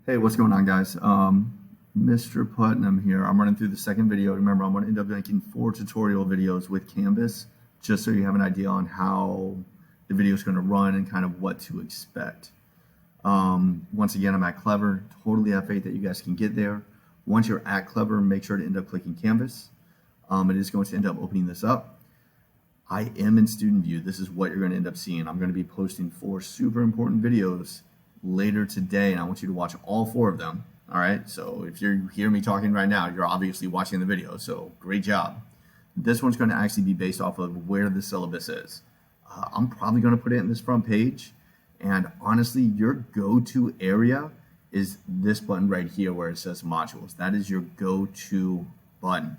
Hey, what's going on, guys? Mr. Putnam here. I'm running through the second video. Remember, I'm going to end up making 4 tutorial videos with Canvas, just so you have an idea on how the video is going to run and kind of what to expect. Once again, I'm at Clever. Totally have faith that you guys can get there. Once you're at Clever, make sure to end up clicking Canvas. It is going to end up opening this up. I am in student view. This is what you're going to end up seeing. I'm going to be posting 4 super important videos later today, and I want you to watch all 4 of them. All right, so if you hear me talking right now, you're obviously watching the video, so great job. This one's going to actually be based off of where the syllabus is. I'm probably going to put it in this front page, and honestly, your go-to area is this button right here where it says modules. That is your go-to button.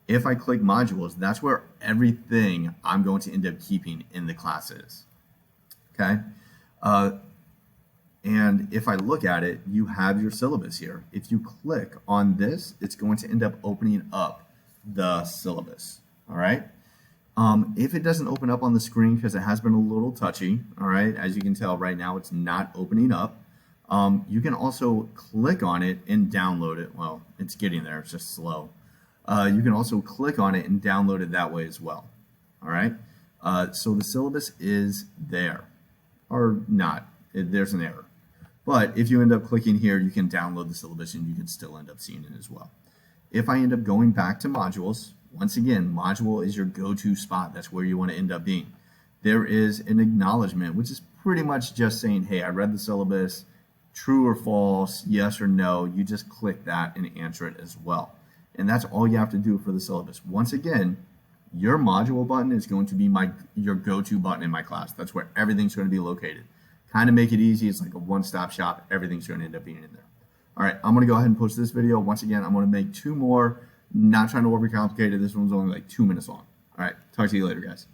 If I click modules, that's where everything I'm going to end up keeping in the class is. Okay? And if I look at it, you have your syllabus here. If you click on this, it's going to end up opening up the syllabus. All right? If it doesn't open up on the screen because it has been a little touchy, all right, as you can tell right now, it's not opening up. You can also click on it and download it. Well, it's getting there. It's just slow. You can also click on it and download it that way as well. All right? So the syllabus is there. Or not. There's an error. But if you end up clicking here, you can download the syllabus and you can still end up seeing it as well. If I end up going back to modules, once again, module is your go-to spot. That's where you want to end up being. There is an acknowledgement, which is pretty much just saying, hey, I read the syllabus, true or false, yes or no. You just click that and answer it as well. And that's all you have to do for the syllabus. Once again, your module button is going to be your go-to button in my class. That's where everything's going to be located. Kind of make it easy. It's like a one-stop shop. Everything's going to end up being in there. All right, I'm going to go ahead and post this video. Once again, I'm going to make 2 more. Not trying to overcomplicate it. This one's only like 2 minutes long. All right, talk to you later, guys.